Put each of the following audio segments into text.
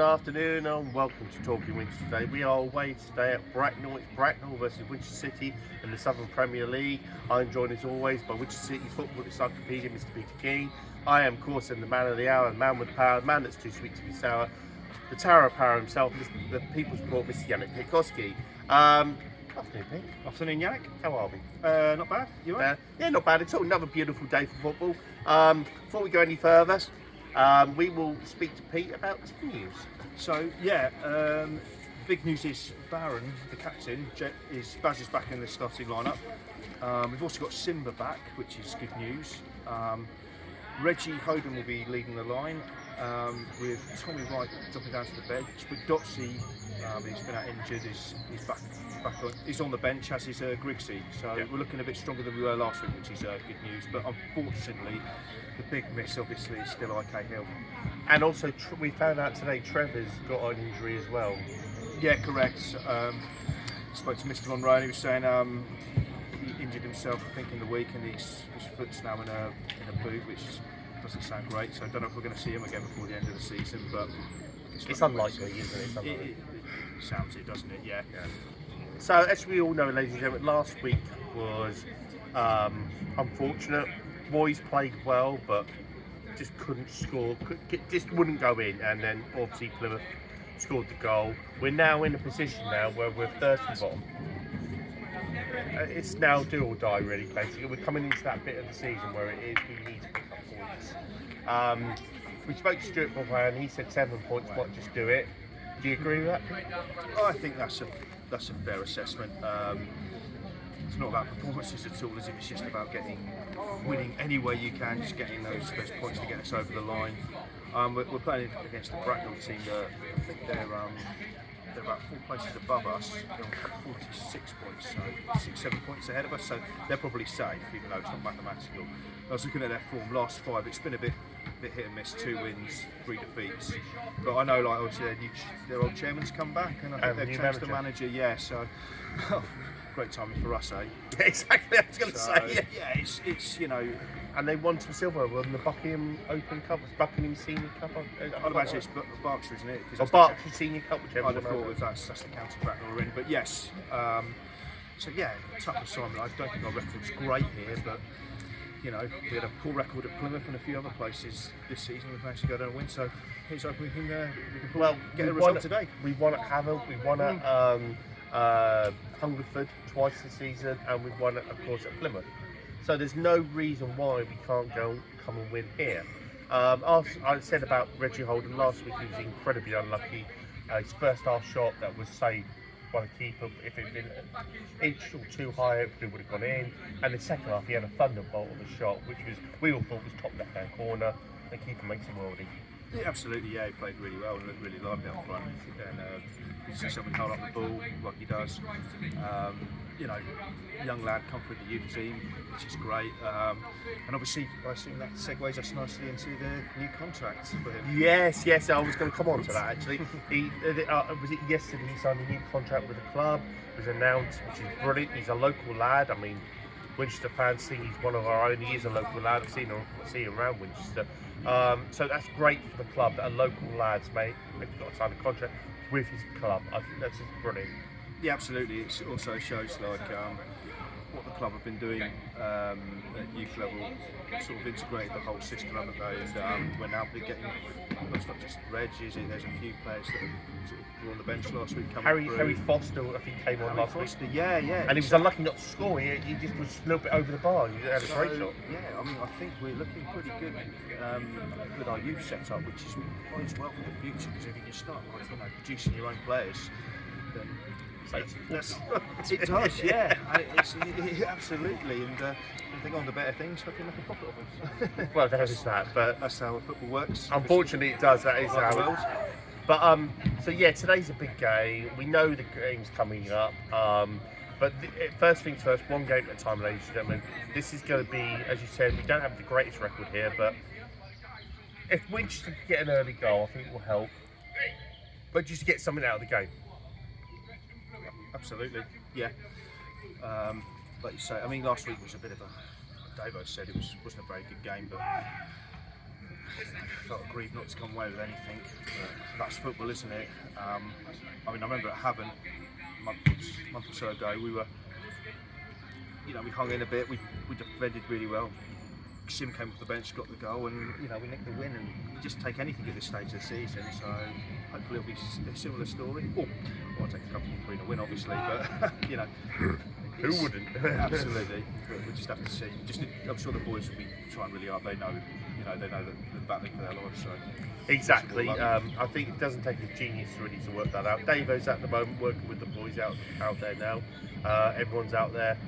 afternoon and welcome to Talking Winchester today. We are away today at Bracknell. It's Bracknell versus Winchester City in the Southern Premier League. I'm joined as always by Winchester City's football encyclopedia, Mr. Peter Keane. I am, of course, the man of the hour, the man with the power, the man that's too sweet to be sour, the Tower of Power himself, the People's Court, Mr. Yannick Pitkowski. Afternoon, Pete. Afternoon, Yannick. How are we? Not bad. You all right? Yeah, not bad at all. Another beautiful day for football. Before we go any further, we will speak to Pete about team news. So, big news is Barron, the captain, Baz is back in the starting lineup. We've also got Simba back, which is good news. Reggie Hoden will be leading the line, with Tommy Wright dropping down to the bench. But Dotsy, he's been out injured, he's back on. He's on the bench, as is Grigsby. So we're looking a bit stronger than we were last week, which is good news. But unfortunately, the big miss obviously is still IK Hill. And also, we found out today Trevor's got an injury as well. Yeah, correct. Spoke to Mr. Monroe and he was saying he injured himself, I think, in the week, and his foot's now in a boot, which doesn't sound great. So I don't know if we're going to see him again before the end of the season, but it's unlikely, isn't it? It sounds it, doesn't it? Yeah. So, as we all know, ladies and gentlemen, last week was unfortunate. Boys played well, but just couldn't score, just wouldn't go in, and then obviously Plymouth scored the goal. We're now in a position now where we're third from bottom. It's now do or die, really, basically. We're coming into that bit of the season where it is we need to pick up points. We spoke to Stuart Bobby and he said 7 points might just do it. Do you agree with that? I think that's a fair assessment. It's not about performances at all, is it? It's just about winning any way you can, just getting those points to get us over the line. We're playing against the Bracknell team. I think they're about 4 places above us. They're on 46 points, so 6-7 points ahead of us. So they're probably safe, even though it's not mathematical. I was looking at their form last 5. It's been a bit hit and miss. 2 wins, 3 defeats. But I know, like obviously, their old chairman's come back, and I think they've changed the manager. Yeah, so. Great timing for us, eh? Yeah, exactly. I was going to say. Yeah, it's and they won some silver on the Buckingham Open Cup, Buckingham Senior Cup. I'd imagine it's Berkshire, isn't it? Or Berkshire Senior Cup, whichever. I'd have thought that's the county Bracknell we're in, but yes. So yeah, tough assignment. I don't think our record's great here, but we had a poor record at Plymouth and a few other places this season. We've managed to go down and win, so here's hoping we can get a result today. We won at Havel, we won at Hungerford twice this season, and we've won it, of course, at Plymouth. So there's no reason why we can't come and win here. I said about Reggie Holden last week, he was incredibly unlucky. His first half shot that was saved by the keeper, if it had been an inch or 2 higher, it would have gone in. And the second half, he had a thunderbolt of a shot, which we all thought was top left-hand corner. The keeper makes him worldy. Yeah, absolutely, yeah, he played really well and looked really lively up front. And you see someone hold up the ball like he does. Young lad come through the youth team, which is great. And obviously, I assume that segues us nicely into the new contract for him. Yes, I was going to come on to that actually. Was it yesterday he signed a new contract with the club? It was announced, which is brilliant. He's a local lad. I mean, Winchester fans think he's one of our own. He is a local lad. I've seen him around Winchester. So that's great for the club that a local lad's got to sign a contract with his club. I think that's just brilliant. Yeah, absolutely. It also shows what the club have been doing at youth level, sort of integrated the whole system, haven't they? And we're now getting, it's not just Reg, is it? There's a few players that were on the bench last week coming through. Harry Foster, I think, came on last week. Yeah. And he was unlucky not to score. He just was a little bit over the bar. He had a great shot. Yeah, I mean, I think we're looking pretty good with our youth setup, which is bodes well for the future, because if you can start producing your own players, then it does, yeah. Absolutely, and if they go on to better things, we can make a profit of them. Well, there is that, but that's how football works. Unfortunately, it does. That is how it. But so yeah, today's a big game. We know the game's coming up. But first things first, one game at a time, ladies and gentlemen. This is going to be, as you said, we don't have the greatest record here, but if Winchester get an early goal, I think it will help. But just to get something out of the game. Absolutely, yeah. Like you say, I mean, last week was a bit of a. Davo said it wasn't a very good game, but felt aggrieved not to come away with anything. But that's football, isn't it? I mean, I remember at Havant a month or so ago, we were, we hung in a bit. We defended really well. Sim came off the bench, got the goal, and we nicked the win. And we just take anything at this stage of the season. So hopefully it'll be a similar story. Well, I'll take a couple of 3-0 win, obviously, but who wouldn't? Absolutely. We just have to see. I'm sure the boys will be trying really hard. They know, they know that they're battling for their lives. So exactly. I think it doesn't take a genius really to work that out. Davo's at the moment working with the boys out there now. Everyone's out there.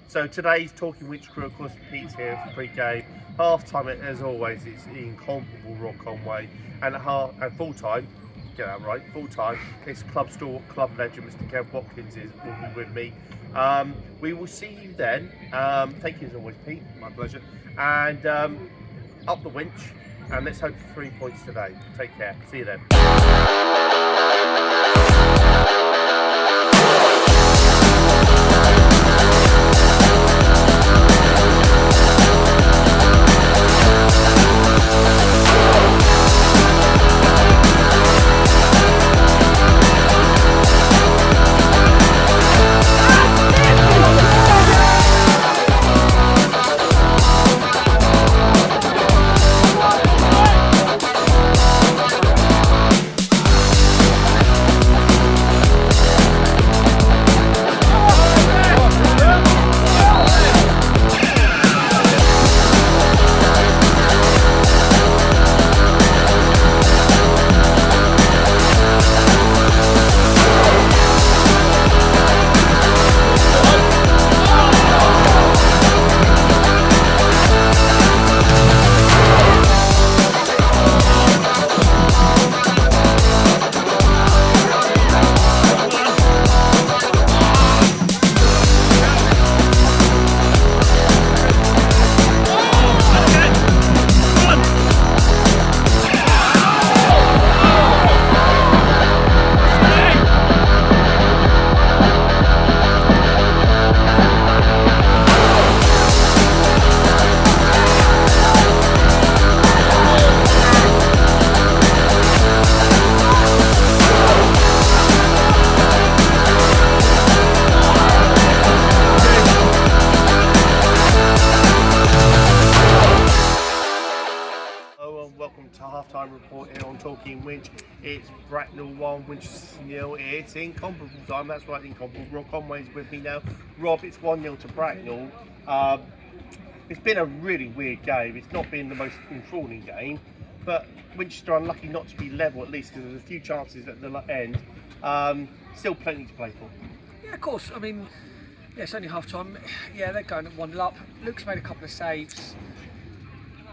So today's Talking Winch crew, of course, Pete's here for pre-game. Half-time, as always, it's the incomparable Rob Conway. And at full-time, get that right, full-time, it's club legend, Mr. Kev Watkins will be with me. We will see you then. Thank you as always, Pete. My pleasure. And up the winch, and let's hope for 3 points today. Take care. See you then. Half-time report here on Talking Winch. It's Bracknell 1, Winchester 0. It's incomparable time. That's right, incomparable. Rob Conway's with me now. Rob, it's 1-0 to Bracknell. It's been a really weird game. It's not been the most enthralling game, but Winchester unlucky not to be level at least because there's a few chances at the end. Still plenty to play for. Yeah, of course. I mean, yeah, it's only half-time. Yeah, they're going at 1-0 up. Luke's made a couple of saves.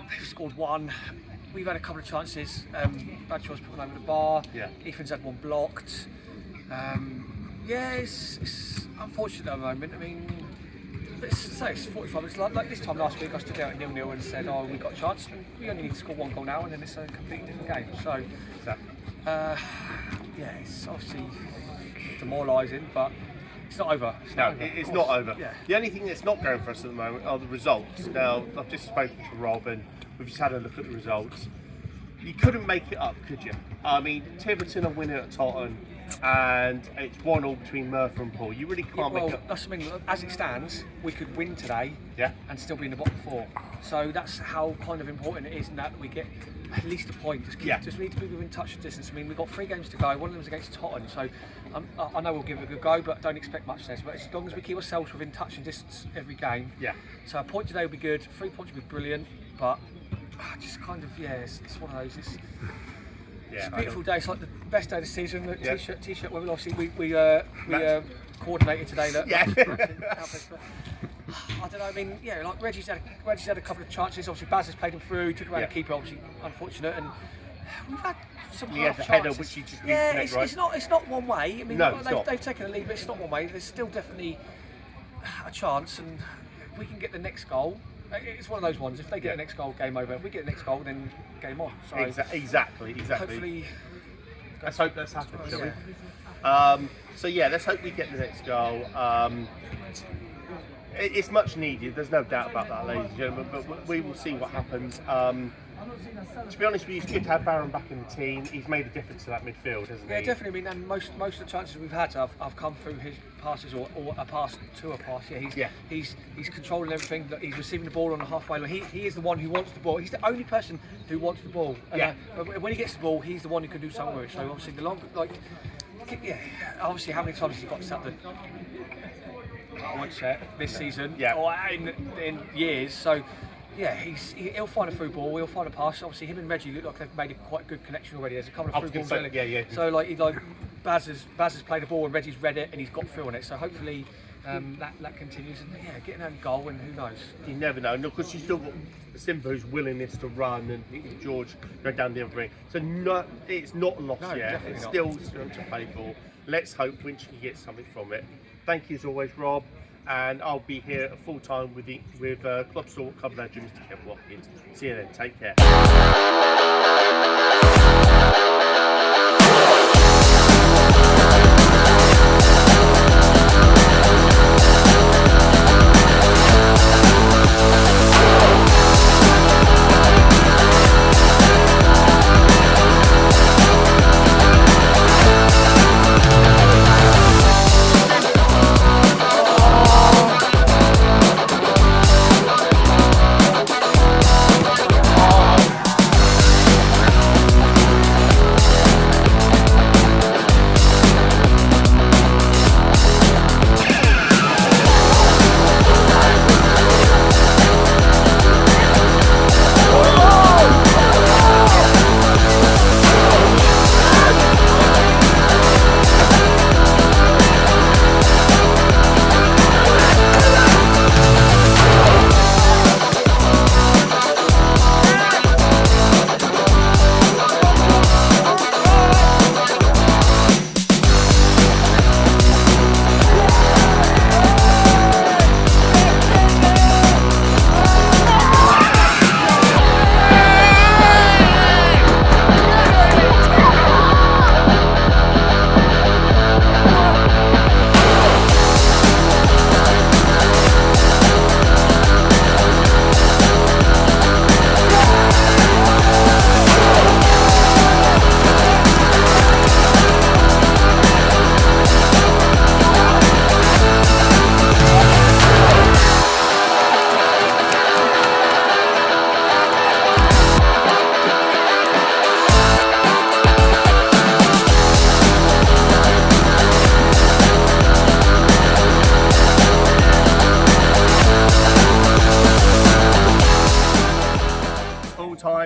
They've scored one. We've had a couple of chances. Bradshaw's put one over the bar. Yeah. Ethan's had one blocked. It's unfortunate at the moment. I mean, it's 45 minutes. Like this time last week, I stood out at 0-0 and said, "Oh, we got a chance. We only need to score one goal now, and then it's a completely different game." So, it's obviously demoralising, but it's not over. It's not over. Yeah. The only thing that's not going for us at the moment are the results. Now, I've just spoken to Rob and we've just had a look at the results. You couldn't make it up, could you? I mean, Tiverton are winning at Totton, and it's 1-1 between Merthyr and Poole. You really can't make it up. That's what I mean. As it stands, we could win today, yeah, and still be in the bottom four. So that's how kind of important it is, that we get at least a point. Just need to be within touch and distance. I mean, we've got 3 games to go. One of them is against Totton, so I know we'll give it a good go, but don't expect much less. But as long as we keep ourselves within touch and distance every game, yeah. So a point today will be good. 3 points will be brilliant, but just kind of it's one of those. It's a beautiful day. It's like the best day of the season. The t-shirt. Well, obviously we coordinated today. That I don't know. I mean, like Reggie's had a couple of chances. Obviously, Baz has played him through. Took around the keeper. Obviously, unfortunate, and we've had some half chances. Header, which he just it's not one way. I mean, no, they've taken the lead, but it's not one way. There's still definitely a chance, and if we can get the next goal. It's one of those ones. If they get the next goal, game over. If we get the next goal, then game on. So exactly. Hopefully, let's hope that's happened, shall we? Let's hope we get the next goal. It's much needed. There's no doubt about that, ladies and gentlemen. But we will see what happens. To be honest with you, it's good to have Barron back in the team. He's made a difference to that midfield, hasn't he? Yeah, definitely. I mean, and most of the chances we've had have come through his passes or a pass to a pass. He's controlling everything. He's receiving the ball on the halfway line. He is the one who wants the ball. He's the only person who wants the ball. And, when he gets the ball, he's the one who can do something with it. So obviously, obviously, how many times has he got set I won't say it, this season or in years. So. Yeah, he'll find a through ball. He'll find a pass. Obviously, him and Reggie look like they've made a quite good connection already. There's a couple of through balls. So Baz has played the ball and Reggie's read it and he's got through on it. So hopefully that continues and getting a goal and who knows. You never know. No, because you've still got Simba's willingness to run and George go down the other way. So it's not lost yet. It's still to play for. Let's hope Winchester gets something from it. Thank you as always, Rob. And I'll be here full time with Club Stalwart Club legend Mr. Kevin Watkins. See you then. Take care.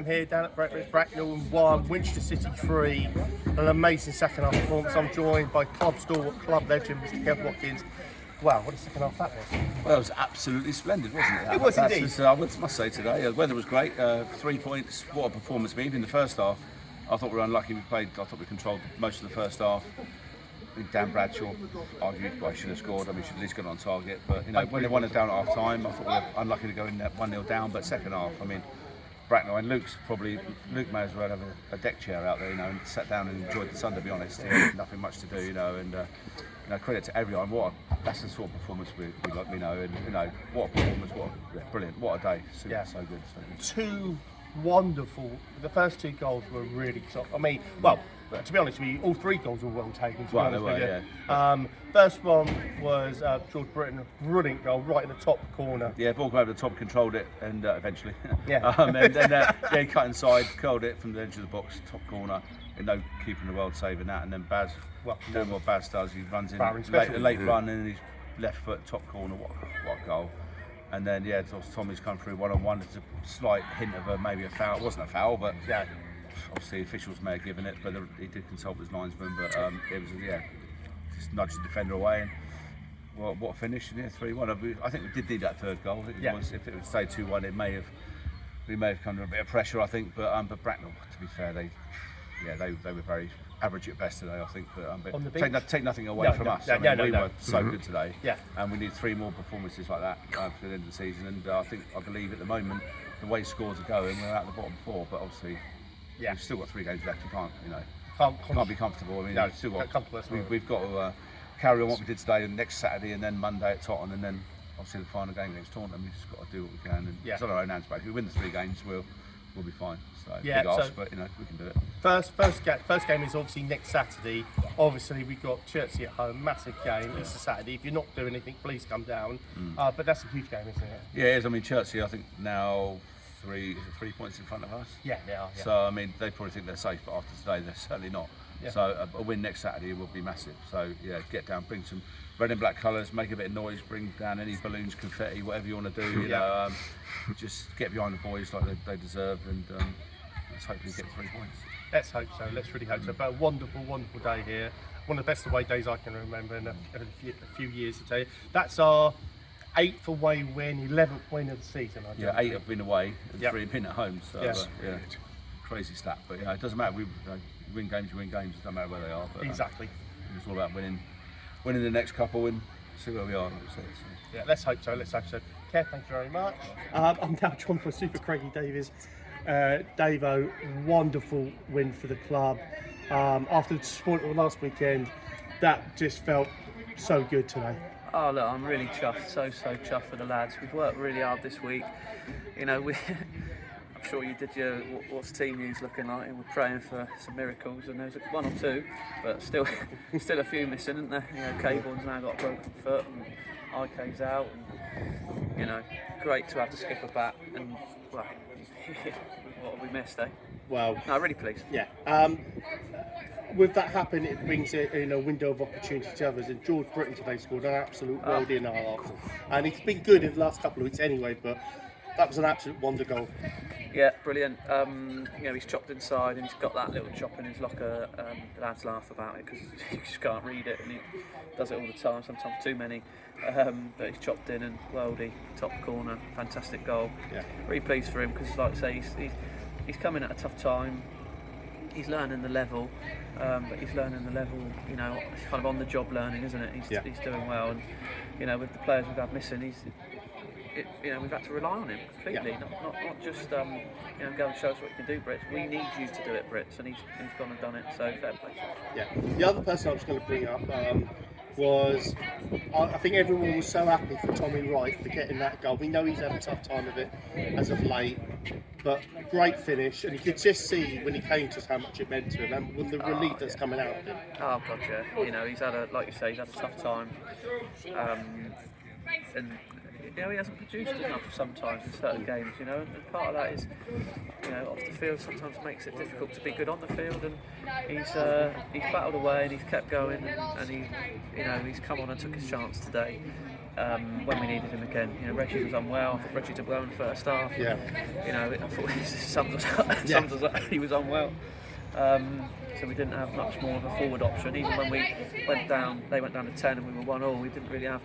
Here down at Bracknell 1, Winchester City 3. An amazing second half performance. I'm joined by Club Stalwart Club legend Mr. Kevin Watkins. Wow, what a second half that was. Well, it was absolutely splendid, wasn't it? It was indeed. I must say today, the weather was great. 3 points, what a performance. Even in the first half, I thought we were unlucky. I thought we controlled most of the first half. I think Dan Bradshaw argued I should have scored. I mean, should at least got on target. But when they won it down at half time, I thought we were unlucky to go in there 1-0 down. But second half, I mean, Bracknell and Luke may as well have a deck chair out there, and sat down and enjoyed the sun. To be honest, nothing much to do, and credit to everyone. That's the sort of performance we like, and what a performance, brilliant, what a day, so good, so good. Two wonderful. The first 2 goals were really top. I mean, well, to be honest with you, all 3 goals were well taken. To be honest with you. First one was George Britton, a brilliant goal right in the top corner. Yeah, ball came over the top, controlled it, and eventually. Yeah. And then he cut inside, curled it from the edge of the box, top corner. No keeper in the world saving that, and then Baz. Doing what Baz does, he runs in late run and his left foot top corner. What a goal! And then Tommy's come through 1-on-1. It's a slight hint of maybe a foul. It wasn't a foul, but obviously officials may have given it, but he did consult his linesman. But it was just nudged the defender away. And what a finish! 3-1. I think we did need that third goal. I think it was, if it would stay 2-1, we may have come to a bit of pressure. I think, but Bracknell, to be fair, they were very average at best today, I think. But take nothing away from us. We were so good today. Yeah. And we need 3 more performances like that for the end of the season. And I believe at the moment, the way scores are going, we're at the bottom 4. But obviously, we've still got 3 games left. We can't be comfortable. I mean, we've got to carry on what we did today and next Saturday and then Monday at Tottenham and then obviously the final game against Taunton. We've just got to do what we can. And it's on our own hands, but if we win the 3 games, we'll we'll be fine. So Yeah, big ask, so- but we can do it. First game is obviously next Saturday. Obviously, we've got Chertsey at home, massive game. It's a Saturday. If you're not doing anything, please come down. But that's a huge game, isn't it? Yeah, it is. I mean, Chertsey, I think now 3 points in front of us. Yeah, they are. Yeah. So I mean, they probably think they're safe, but after today, they're certainly not. Yeah. So a win next Saturday will be massive. So yeah, get down, bring some red and black colours, make a bit of noise, bring down any balloons, confetti, whatever you want to do. You know, just get behind the boys like they deserve, and let's hopefully get 3 points. Let's hope so. Let's really hope so. But a wonderful, wonderful day here. One of the best away days I can remember in a few years. To tell you, that's our 8th away win, 11th win of the season. Yeah, 8 have been away, and Yep. 3 have been at home. So Yes. yeah, crazy stat. But it doesn't matter. We win games, you win games. It doesn't matter where they are. But, Exactly. it's all about winning the next couple and see where we are. Like I said, so. Yeah, let's hope so. Let's hope so. Kev, thank you very much. I'm now joined by Super Craigie Davies. Davo, wonderful win for the club. After the disappointment of last weekend, that just felt so good today. Oh look, I'm really chuffed, so chuffed for the lads. We've worked really hard this week. I'm sure you did your what's team news looking like, and we're praying for some miracles, and there's 1 or 2, but still a few missing, isn't there? Cable's now got a broken foot, and IK's out, and great to have the skipper back, and well, what have we missed, eh? Well, No, really pleased. yeah. With that happening, it brings it in a window of opportunity to others. And George Britton today scored an absolute worldie and a half. And he's been good in the last couple of weeks anyway, but that was an absolute wonder goal. Yeah, brilliant. He's chopped inside and he's got that little chop in his locker. The lads laugh about it because you just can't read it, and he does it all the time, sometimes too many. But he's chopped in and worldie, top corner, fantastic goal. Yeah. Really pleased for him because, like I say, he's coming at a tough time. He's learning the level, but he's learning the level, it's kind of on the job learning, isn't it? He's doing well, and with the players we've had missing, we've had to rely on him completely, not just go and show us what you can do, Brits. We need you to do it, Brits, and he's gone and done it. So fair play. Yeah. The other person I was going to bring up was, I think everyone was so happy for Tommy Wright for getting that goal. We know he's had a tough time of it as of late, but great finish, and you could just see when he came to us how much it meant to him, and with the relief that's coming out of him. Oh God, yeah. He's had like you say, he's had a tough time, and he hasn't produced enough sometimes in certain games. And part of that is, off the field sometimes makes it difficult to be good on the field, and he's battled away and he's kept going, and he's come on and took his chance today. When we needed him again, Reggie was unwell. I thought Reggie did well in the first half. Yeah. I thought sums us up. He was unwell. So we didn't have much more of a forward option. Even when we went down, they went down to 10 and we were 1-1. We didn't really have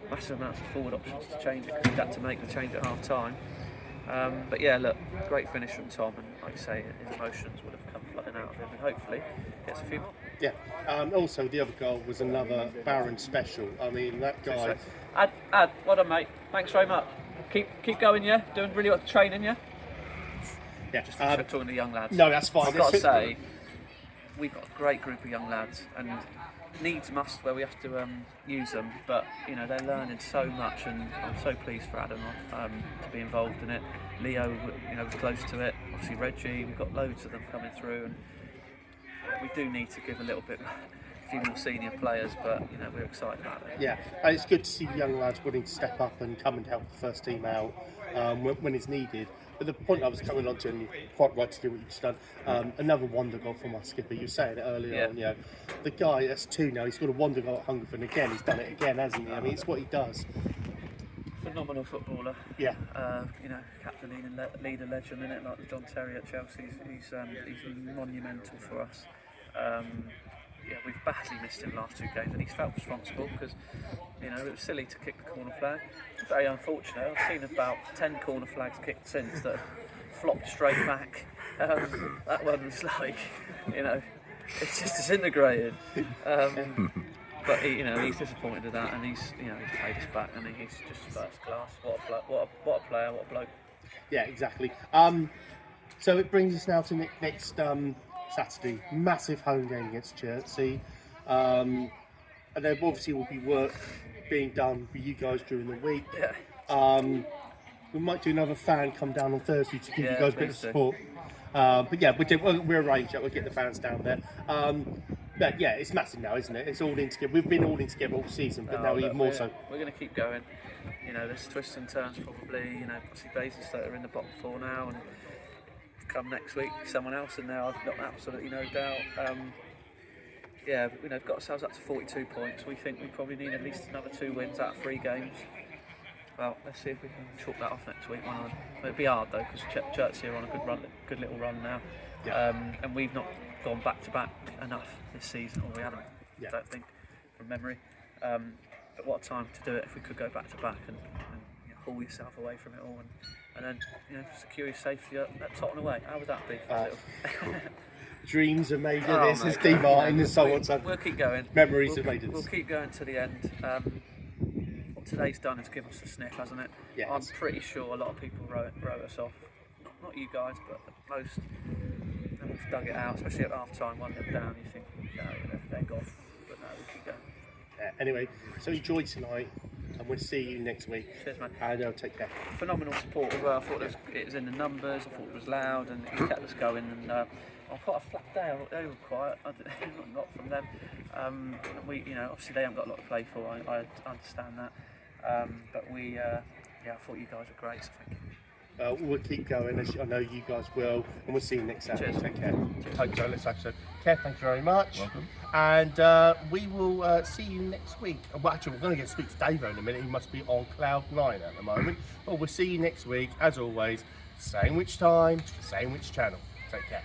massive amounts of forward options to change it because we had to make the change at half time. But yeah, look, great finish from Tom, and like I say, his emotions would have come flooding out of him, and hopefully gets a few more. Yeah. Also, the other goal was another Barron special. I mean, that guy. Ad, well done, mate. Thanks very much. Keep going, yeah. Doing really well training, yeah. Yeah. Just talking to the young lads. No, that's fine. I've got to say, we've got a great group of young lads, and needs must where we have to use them. But they're learning so much, and I'm so pleased for Adam to be involved in it. Leo, was close to it. Obviously Reggie, we've got loads of them coming through, and we do need to give a little bit. A few more senior players, but we're excited about it. Yeah, and it's good to see young lads willing to step up and come and help the first team out when it's needed. But the point I was coming on to, and you're quite right to do what you've just done, another wonder goal from our skipper. You were saying it earlier on, the guy, that's 2 now, he's got a wonder goal at Hungerford, and again, he's done it again, hasn't he? I mean, it's what he does. Phenomenal footballer. Yeah. Captain leader legend, in it, like John Terry at Chelsea. He's monumental for us. We've badly missed him last 2 games, and he's felt responsible because, it was silly to kick the corner flag. Very unfortunate. I've seen about 10 corner flags kicked since that have flopped straight back. That one was like, it's just disintegrated. But he's disappointed with that, and he's paid us back, and he's just first class. What a player, what a bloke. Yeah, exactly. So it brings us now to next Saturday, massive home game against Chertsey, and there obviously will be work being done for you guys during the week. Yeah. We might do another fan come down on Thursday to give Yeah, you guys a bit of please do. support. But yeah, we'll arrange it. We'll get the fans down there. But yeah, it's massive now, isn't it? It's all in together. We've been all in together all season, but now look, even more so. We're going to keep going. You know, there's twists and turns probably. You know, obviously Basingstoke are in the bottom 4 now, and come next week, someone else in there. I've got absolutely no doubt. Yeah, you know, we've got ourselves up to 42 points. We think we probably need at least another 2 wins out of 3 games. Well, let's see if we can chalk that off next week. It'd be hard though, because Chertsey are on a good little run now, and we've not gone back to back enough this season, or we haven't. I don't think, from memory. But what a time to do it if we could go back to back and you know, haul yourself away from it all, and then you know, secure your safety at Tottenham away. How would that be? Dreams are made of this, as Steve Martin and so on. So we'll keep going. Memories are made of this. We'll keep going to the end. What today's done is give us a sniff, hasn't it? Yes. I'm pretty sure a lot of people wrote us off. Not you guys, but most. And we've dug it out, especially at half time, 1-0 down. You think, they're gone. But no, we keep going. Yeah, anyway, so enjoy tonight, and we'll see you next week. Cheers, man. And take care. Phenomenal support as well. I thought it was in the numbers. I thought it was loud, and it kept us going. And on quite a flat day, they were quiet. Not from them. We, you know, obviously they haven't got a lot to play for. I understand that. But we, I thought you guys were great. So thank you. We'll keep going, as I know you guys will, and we'll see you next Saturday. Cheers. Take care. Hope so. Let's actually. Kev, thank you very much. Welcome. And we will see you next week. Well, actually, we're going to speak to Davo in a minute. He must be on cloud 9 at the moment. But we'll see you next week, as always. Same which time, same which channel. Take care.